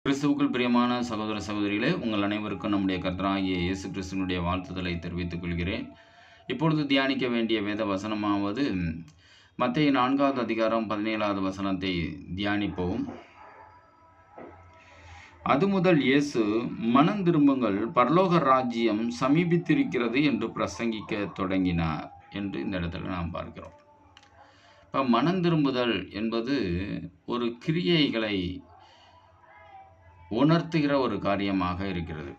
கிறிஸ்துவுக்குள் பிரியமான சகோதர சகோதரிகளே, உங்கள் அனைவருக்கும் நம்முடைய கர்த்தராகிய இயேசு கிறிஸ்துவினுடைய வாழ்த்துதலை தெரிவித்துக் கொள்கிறேன். இப்பொழுது தியானிக்க வேண்டிய வேத வசனமாவது மத்தேயு 4வது அதிகாரம் 17வது வசனத்தை தியானிப்போம். அது முதல் இயேசு, மனம் திரும்புங்கள், பரலோக ராஜ்யம் சமீபித்திருக்கிறது என்று பிரசங்கிக்க தொடங்கினார் என்று இந்த இடத்துல நாம் பார்க்கிறோம். இப்போ மனம் திரும்புதல் என்பது ஒரு கிரியைகளை உணர்த்துகிற ஒரு காரியமாக இருக்கிறது.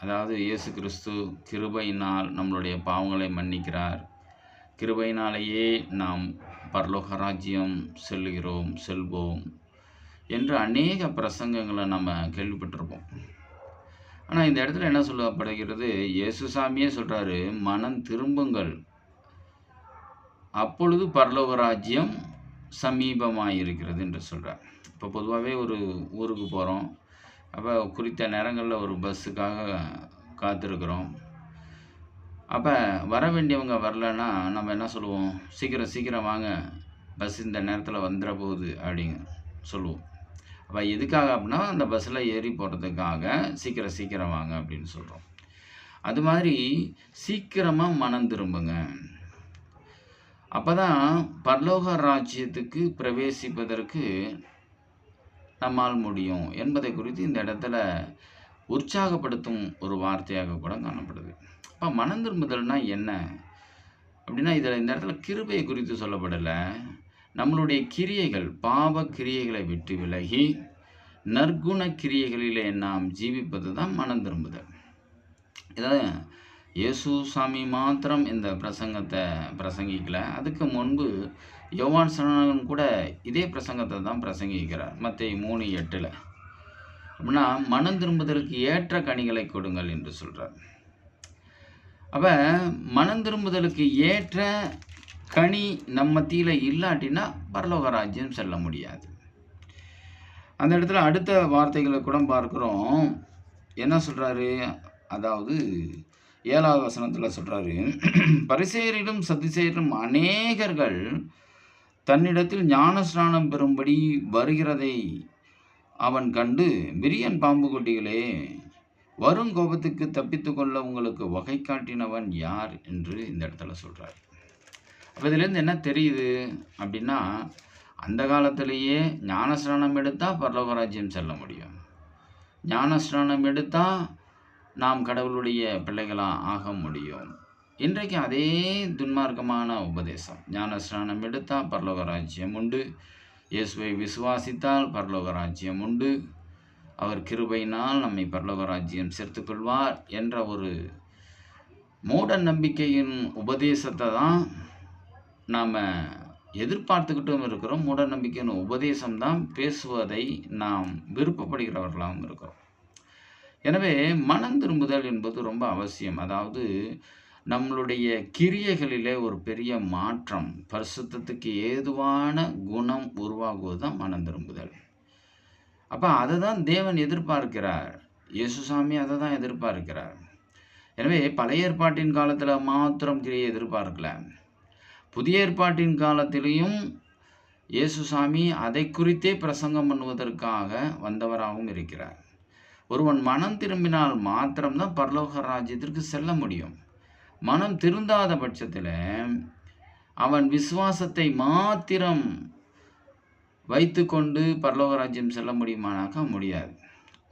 அதாவது இயேசு கிறிஸ்து கிருபையினால் நம்மளுடைய பாவங்களை மன்னிக்கிறார். கிருபையினாலேயே நாம் பரலோக ராஜ்யம் செல்வோம் என்று அநேக பிரசங்கங்களை நம்ம கேள்விப்பட்டிருப்போம். ஆனால் இந்த இடத்துல என்ன சொல்லப்படுகிறது? இயேசு சாமியே சொல்கிறாரு, மனம் திரும்புங்கள், அப்பொழுது பரலோக ராஜ்யம் சமீபமாக இருக்கிறது என்று சொல்கிறார். இப்போ பொதுவாகவே ஒரு ஊருக்கு போகிறோம், அப்போ குறித்த நேரங்களில் ஒரு பஸ்ஸுக்காக காத்திருக்கிறோம். அப்போ வர வேண்டியவங்க வரலன்னா நம்ம என்ன சொல்லுவோம்? சீக்கிரம் வாங்க, பஸ் இந்த நேரத்தில் வந்துட போகுது அப்படிங்க சொல்லுவோம். அப்போ எதுக்காக அப்படின்னா, அந்த பஸ்ஸில் ஏறி போகிறதுக்காக சீக்கிரம் வாங்க அப்படின்னு சொல்கிறோம். அது மாதிரி சீக்கிரமாக மனம் திரும்புங்க, அப்போ தான் பரலோக ராஜ்யத்துக்கு பிரவேசிப்பதற்கு நம்மால் முடியும் என்பதை குறித்து இந்த இடத்துல உற்சாகப்படுத்தும் ஒரு வார்த்தையாக கூட காணப்படுது. அப்போ மனம் திரும்புதல்னா என்ன அப்படின்னா, இதில் இந்த இடத்துல கிருபையை குறித்து சொல்லப்படலை. நம்மளுடைய கிரியைகள், பாவ கிரியைகளை விட்டு விலகி நற்குண கிரியைகளிலே நாம் ஜீவிப்பது தான் மனம் திரும்புதல். இதை இயேசு சாமி மாத்திரம் இந்த பிரசங்கத்தை பிரசங்கிக்கல. அதுக்கு முன்பு யோவான் ஸ்நானகன் கூட இதே பிரசங்கத்தை தான் பிரசங்கிக்கிறார். மத்தேயு 3:8 அப்படின்னா, மனம் திரும்புதலுக்கு ஏற்ற கனிகளை கொடுங்கள் என்று சொல்கிறார். அப்போ மனம் திரும்புதலுக்கு ஏற்ற கனி நம்ம மத்தியில் இல்லாட்டினா பரலோக ராஜ்யம் செல்ல முடியாது. அந்த இடத்துல அடுத்த வார்த்தைகளை கூட பார்க்குறோம். என்ன சொல்கிறாரு? அதாவது 7வது வசனத்தில் சொல்கிறாரு, பரிசேயரிலும் சதுசேயரிலும் அநேகர்கள் தன்னிடத்தில் ஞானஸ்நானம் பெறும்படி வருகிறதை அவன் கண்டு, விரியன் பாம்பு குட்டிகளே, வரும் கோபத்துக்கு தப்பித்து கொள்ள உங்களுக்கு வகை காட்டினவன் யார் என்று இந்த இடத்துல சொல்கிறார். அப்போ இதுலேருந்து என்ன தெரியுது அப்படின்னா, அந்த காலத்திலேயே ஞானஸ்நானம் எடுத்தால் பரலோக ராஜ்யம் செல்ல முடியும். ஞானஸ்நானம் எடுத்தால் நாம் கடவுளுடைய பிள்ளைகளாக ஆக முடியும். இன்றைக்கு அதே துன்மார்க்கமான உபதேசம். ஞானஸ்நானம் எடுத்தால் பரலோக ராஜ்யம் உண்டு, இயேசுவை விசுவாசித்தால் பரலோக ராஜ்யம் உண்டு, அவர் கிருபையினால் நம்மை பரலோக ராஜ்யம் சேர்த்துக்கொள்வார் என்ற ஒரு மூட நம்பிக்கையின் உபதேசத்தை தான் நாம் எதிர்பார்த்துக்கிட்டும் இருக்கிறோம். மூட நம்பிக்கையின் உபதேசம்தான் பேசுவதை நாம் விருப்பப்படுகிறவர்களாகவும் இருக்கிறோம். எனவே மனம் திரும்புதல் என்பது ரொம்ப அவசியம். அதாவது நம்மளுடைய கிரியைகளிலே ஒரு பெரிய மாற்றம், பரிசுத்தத்துக்கு ஏதுவான குணம் உருவாகுவது தான் மனம் திரும்புதல். அப்போ அதை தான் தேவன் எதிர்பார்க்கிறார். இயேசுசாமி அதை தான் எதிர்பார்க்கிறார். எனவே பழைய ஏற்பாட்டின் காலத்தில் மாத்திரம் கிரியை எதிர்பார்க்கல, புதிய ஏற்பாட்டின் காலத்திலையும் இயேசுசாமி அதை குறித்தே பிரசங்கம் பண்ணுவதற்காக வந்தவராகவும் இருக்கிறார். ஒருவன் மனம் திரும்பினால் மாத்திரம்தான் பரலோக ராஜ்யத்திற்கு செல்ல முடியும். மனம் திருந்தாத பட்சத்தில் அவன் விசுவாசத்தை மாத்திரம் வைத்து கொண்டு பரலோக ராஜ்யம் செல்ல முடியுமானாக்கா முடியாது.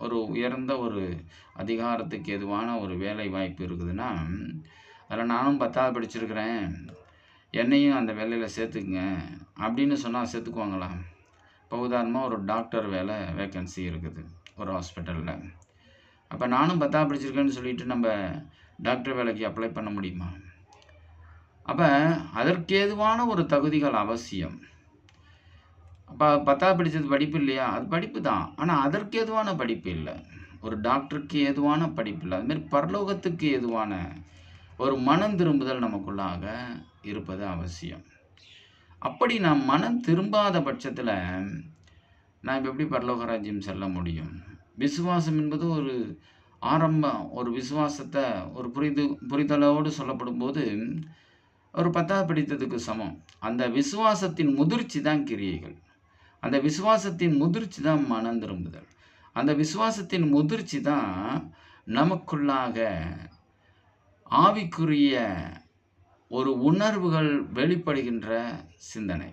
ஒரு உயர்ந்த ஒரு அதிகாரத்துக்கு எதுவான ஒரு வேலை வாய்ப்பு இருக்குதுன்னா, அதில் நானும் 10வது படிச்சிருக்கிறேன், என்னையும் அந்த வேலையில் சேர்த்துக்குங்க அப்படின்னு சொன்னால் சேர்த்துக்குவாங்களா? இப்போ உதாரணமாக ஒரு டாக்டர் வேலை வேக்கன்சி இருக்குது ஒரு ஹாஸ்பிட்டலில். அப்போ நானும் 10வது படிச்சிருக்கேன்னு சொல்லிட்டு நம்ம டாக்டர் வேலைக்கு அப்ளை பண்ண முடியுமா? அப்போ அதற்கேதுவான ஒரு தகுதிகள் அவசியம். அப்போ 10வது படித்தது படிப்பு இல்லையா? அது படிப்பு தான், ஆனால் அதற்கேதுவான படிப்பு இல்லை. ஒரு டாக்டருக்கு ஏதுவான படிப்பு இல்லை. அதுமாரி பரலோகத்துக்கு ஏதுவான ஒரு மனம் திரும்புதல் நமக்குள்ளாக இருப்பது அவசியம். அப்படி நாம் மனம் திரும்பாத பட்சத்தில் நாம் எப்படி பரலோக ராஜ்யம் செல்ல முடியும்? விசுவாசம் என்பது ஒரு ஆரம்பம். ஒரு விசுவாசத்தை ஒரு புரிதலோடு சொல்லப்படும் போது ஒரு 10வது படித்ததுக்கு சமம். அந்த விசுவாசத்தின் முதிர்ச்சி தான் கிரியைகள். அந்த விசுவாசத்தின் முதிர்ச்சி தான் மனம் திரும்புதல். அந்த விசுவாசத்தின் முதிர்ச்சி தான் நமக்குள்ளாக ஆவிக்குரிய ஒரு உணர்வுகள் வெளிப்படுகின்ற சிந்தனை.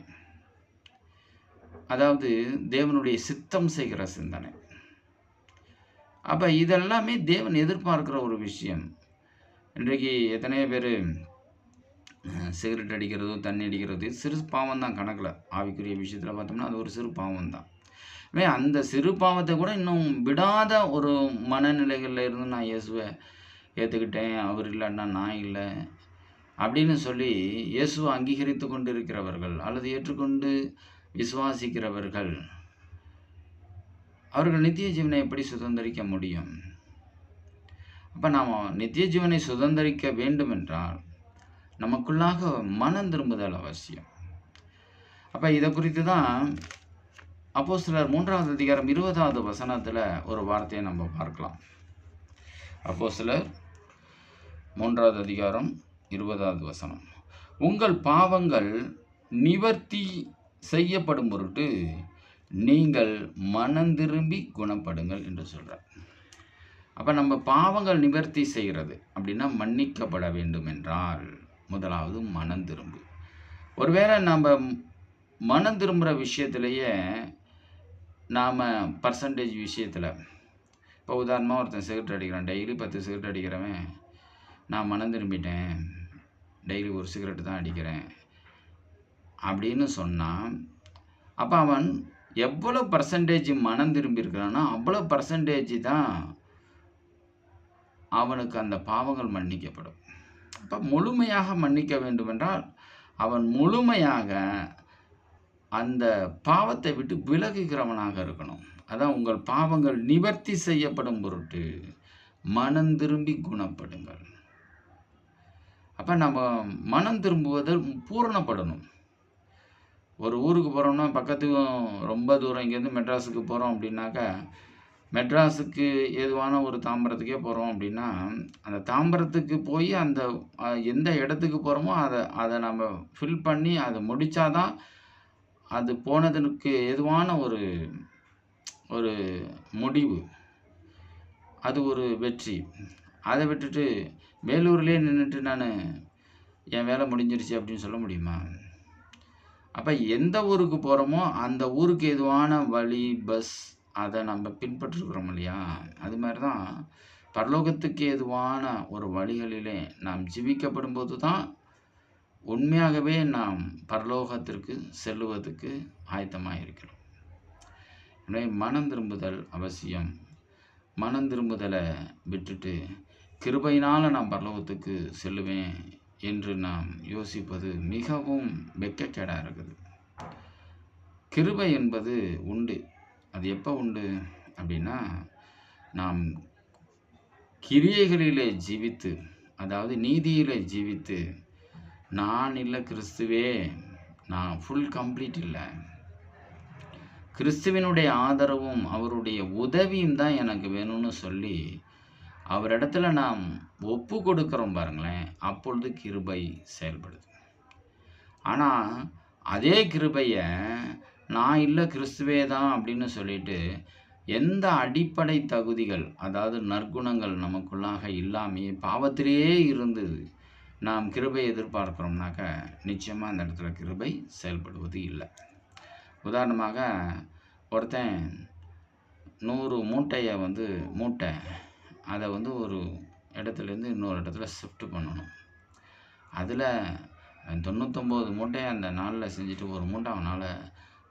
அதாவது தேவனுடைய சித்தம் செய்கிற சிந்தனை. அப்போ இதெல்லாமே தேவன் எதிர்பார்க்கிற ஒரு விஷயம். இன்றைக்கு எத்தனையோ பேர் சிகரெட் அடிக்கிறதோ தண்ணி அடிக்கிறது சிறு பாவம் தான் கணக்கில். ஆவிக்குரிய விஷயத்தில் பார்த்தோம்னா அது ஒரு சிறு பாவம் தான். அந்த சிறு பாவத்தை கூட இன்னும் விடாத ஒரு மனநிலைகளில் இருந்து நான் இயேசுவை ஏற்றுக்கிட்டேன், அவர் இல்லைன்னா நான் இல்லை அப்படின்னு சொல்லி இயேசுவை அங்கீகரித்து கொண்டு இருக்கிறவர்கள் அல்லது ஏற்றுக்கொண்டு விசுவாசிக்கிறவர்கள் அவர்கள் நித்திய ஜீவனை எப்படி சுதந்திரிக்க முடியும்? அப்போ நாம் நித்திய ஜீவனை சுதந்திரிக்க வேண்டும் என்றால் நமக்குள்ளாக மனம் திரும்புதல் அவசியம். அப்போ இதை குறித்து தான் அப்போஸ்தலர் 3வது அதிகாரம் 20வது வசனத்தில் ஒரு வார்த்தையை நம்ம பார்க்கலாம். அப்போஸ்தலர் 3வது அதிகாரம் 20வது வசனம், உங்கள் பாவங்கள் நிவர்த்தி செய்யப்படும் பொருட்டு நீங்கள் மனம் திரும்பி குணப்படுங்கள் என்று சொல்கிறார். அப்போ நம்ம பாவங்கள் நிவர்த்தி செய்கிறது அப்படின்னா மன்னிக்கப்பட வேண்டும் என்றால் முதலாவது மனம் திரும்பு. ஒருவேளை நம்ம மனம் திரும்புகிற விஷயத்திலேயே நாம் பர்சன்டேஜ் விஷயத்தில், இப்போ உதாரணமாக ஒருத்தன் சிகரெட் அடிக்கிறான், டெய்லி 10 சிகரெட் அடிக்கிறவன் நான் மனம் திரும்பிட்டேன், டெய்லி ஒரு சிகரெட்டு தான் அடிக்கிறேன் அப்படின்னு சொன்னான். அப்போ அவன் எவ்வளோ பர்சன்டேஜ் மனம் திரும்பி இருக்கிறானோ அவ்வளோ பர்சன்டேஜ் தான் அவனுக்கு அந்த பாவங்கள் மன்னிக்கப்படும். அப்போ முழுமையாக மன்னிக்க வேண்டுமென்றால் அவன் முழுமையாக அந்த பாவத்தை விட்டு விலகுகிறவனாக இருக்கணும். அதான் உங்கள் பாவங்கள் நிவர்த்தி செய்யப்படும் பொருட்டு மனம் திரும்பி குணப்படுங்கள். அப்போ நம்ம மனம் திரும்புவதில் பூரணப்படணும். ஒரு ஊருக்கு போகிறோம்னா பக்கத்துக்கும் ரொம்ப தூரம், இங்கேருந்து மெட்ராஸுக்கு போகிறோம் அப்படின்னாக்கா, மெட்ராஸுக்கு ஏதுவான ஒரு தாம்பரத்துக்கே போகிறோம் அப்படின்னா அந்த தாம்பரத்துக்கு போய் அந்த எந்த இடத்துக்கு போகிறோமோ அதை நம்ம ஃபில் பண்ணி அதை முடித்தாதான் அது போனதுக்கு ஏதுவான ஒரு முடிவு, அது ஒரு வெற்றி. அதை விட்டுட்டு வேலூர்லேயே நின்றுட்டு நான் என் வேலை முடிஞ்சிருச்சு அப்படின்னு சொல்ல முடியுமா? அப்போ எந்த ஊருக்கு போகிறோமோ அந்த ஊருக்கு ஏதுவான வழி, பஸ், அதை நம்ம பின்பற்றுக்கிறோம் இல்லையா? அது மாதிரி தான் பரலோகத்துக்கு ஏதுவான ஒரு வழிகளிலே நாம் ஜீவிக்கப்படும் போது தான் உண்மையாகவே நாம் பரலோகத்திற்கு செல்லுவதற்கு ஆயத்தமாக இருக்கிறோம். எனவே மனம் திரும்புதல் அவசியம். மனம் திரும்புதலை விட்டுட்டு கிருபையினால் நான் பரலோகத்துக்கு செல்லுவேன் என்று நாம் யோசிப்பது மிகவும் வெட்கக்கேடாக இருக்குது. கிருபை என்பது உண்டு. அது எப்போ உண்டு அப்படின்னா நாம் கிரியைகளிலே ஜீவித்து, அதாவது நீதியிலே ஜீவித்து, நான் இல்லை கிறிஸ்துவே, நான் ஃபுல் கம்ப்ளீட் இல்லை, கிறிஸ்துவினுடைய ஆதரவும் அவருடைய உதவியும் தான் எனக்கு வேணும்னு சொல்லி அவரிடத்துல நாம் ஒப்பு கொடுக்குறோம் பாருங்களேன், அப்பொழுது கிருபை செயல்படுது. ஆனால் அதே கிருபையை நான் இல்லை கிறிஸ்துவே தான் அப்படின்னு சொல்லிட்டு எந்த அடிப்படை தகுதிகள், அதாவது நற்குணங்கள் நமக்குள்ளாக இல்லாமையே பாவத்திலேயே இருந்து நாம் கிருபை எதிர்பார்க்குறோம்னாக்க நிச்சயமாக அந்த இடத்துல கிருபை செயல்படுவது இல்லை. உதாரணமாக ஒருத்தன் 100 மூட்டையை மூட்டை அதை ஒரு இடத்துலேருந்து இன்னொரு இடத்துல ஷிஃப்ட் பண்ணணும். அதில் 99 மூட்டையை அந்த நாளில் செஞ்சுட்டு ஒரு மூட்டை அவனால்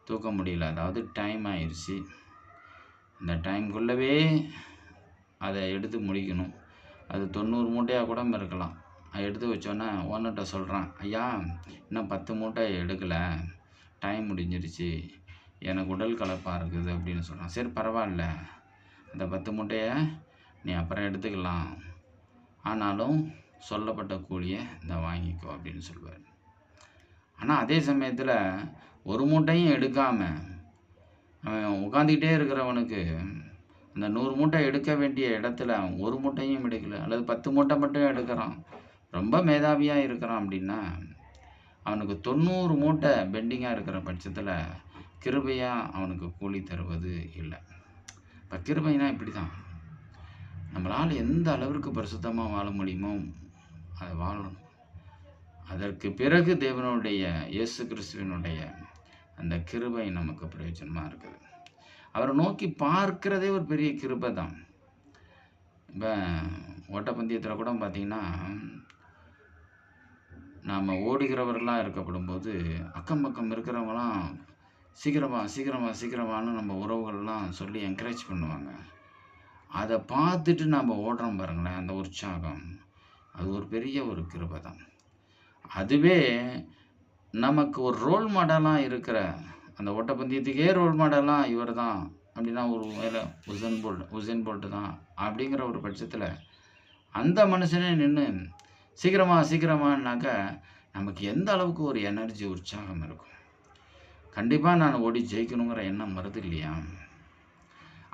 தூக்க முடியல. அதாவது டைம் ஆயிடுச்சு, இந்த டைம்குள்ளவே அதை எடுத்து முடிக்கணும். அது 90 மூட்டையாக கூட இருக்கலாம். அதை எடுத்து வச்சோன்னே ஓனர்கிட்ட சொல்கிறான், ஐயா இன்னும் 10 மூட்டை எடுக்கலை, டைம் முடிஞ்சிருச்சு, எனக்கு உடல் கலப்பாக இருக்குது அப்படின்னு சொல்கிறான். சரி பரவாயில்ல, அந்த 10 மூட்டையை நீ அப்புறம் எடுத்துக்கலாம், ஆனாலும் சொல்லப்பட்ட கூலியை இந்த வாங்கிக்கோ அப்படின்னு சொல்லுவார். ஆனால் அதே சமயத்தில் ஒரு மூட்டையும் எடுக்காமல் அவன் உட்காந்துக்கிட்டே இருக்கிறவனுக்கு அந்த 100 மூட்டை எடுக்க வேண்டிய இடத்துல அவன் ஒரு மூட்டையும் எடுக்கலை, அல்லது 10 மூட்டை மட்டும் எடுக்கிறான், ரொம்ப மேதாவியாக இருக்கிறான் அப்படின்னா அவனுக்கு 90 மூட்டை பெண்டிங்காக இருக்கிற பட்சத்தில் கிருபையாக அவனுக்கு கூலி தருவது இல்லை. இப்போ கிருபைனா இப்படி தான். நம்மளால் எந்த அளவிற்கு பரிசுத்தமாக வாழ முடியுமோ அதை வாழணும். அதற்கு பிறகு தேவனுடைய இயேசு கிறிஸ்துவினுடைய அந்த கிருபை நமக்கு பிரயோஜனமாக இருக்குது. அவரை நோக்கி பார்க்கிறதே ஒரு பெரிய கிருபை தான். இப்போ ஓட்டப்பந்தயத்தில் கூட பார்த்திங்கன்னா, நாம் ஓடுகிறவர்களாக இருக்கப்படும்போது அக்கம் பக்கம் இருக்கிறவங்களாம் சீக்கிரமான்னு நம்ம உறவுகள்லாம் சொல்லி என்கரேஜ் பண்ணுவாங்க. அதை பார்த்துட்டு நாம் ஓடுறோம் பாருங்களேன், அந்த உற்சாகம், அது ஒரு பெரிய ஒரு கிருபை தான். அதுவே நமக்கு ஒரு ரோல் மாடலாக இருக்கிற, அந்த ஓட்டப்பந்தயத்துக்கே ரோல் மாடலாக இவர் தான் அப்படின்னா, ஒரு வேலை உசேன் போல்ட்டு தான் அப்படிங்கிற ஒரு பட்சத்தில் அந்த மனுஷனே நின்று சீக்கிரமானாக்கா நமக்கு எந்த அளவுக்கு ஒரு எனர்ஜி, உற்சாகம் இருக்கும். கண்டிப்பாக நான் ஓடி ஜெயிக்கணுங்கிற எண்ணம் வருது இல்லையா?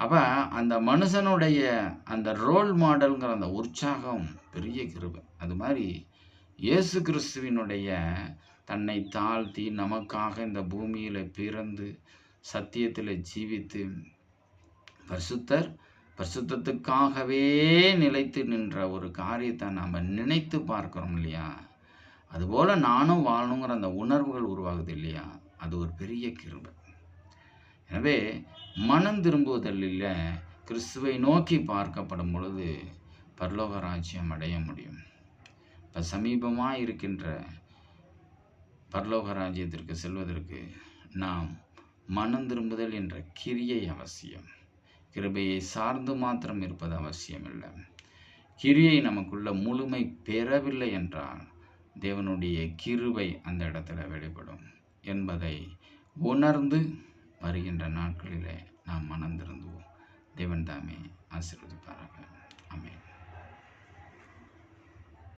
அப்போ அந்த மனுஷனுடைய அந்த ரோல் மாடலுங்கிற அந்த உற்சாகம் பெரிய கிருபை. அது மாதிரி இயேசு கிறிஸ்துவினுடைய தன்னை தாழ்த்தி நமக்காக இந்த பூமியில் பிறந்து சத்தியத்தில் ஜீவித்து பரிசுத்தத்துக்காகவே நிலைத்து நின்ற ஒரு காரியத்தை நாம் நினைத்து பார்க்குறோம் இல்லையா? அதுபோல் நானும் வாழணுங்கிற அந்த உணர்வுகள் உருவாகுது இல்லையா? அது ஒரு பெரிய கிருபை. எனவே மனம் திரும்புவதில் கிறிஸ்துவை நோக்கி பார்க்கப்படும் பொழுது பரலோக ராஜ்யம் அடைய முடியும். இப்போ சமீபமாக இருக்கின்ற பரலோக ராஜ்யத்திற்கு செல்வதற்கு நாம் மனம் திரும்புதல் என்ற கிரியை அவசியம். கிருபையை சார்ந்து மாத்திரம் இருப்பது அவசியம் இல்லை. கிரியை நமக்குள்ள முழுமை பெறவில்லை என்றால் தேவனுடைய கிருபை அந்த இடத்துல வெளிப்படும் என்பதை உணர்ந்து வருகின்ற நாட்களிலே நாம் மனம் திருந்துவோம். தேவன் தாமே ஆசீர்வதிப்பார்.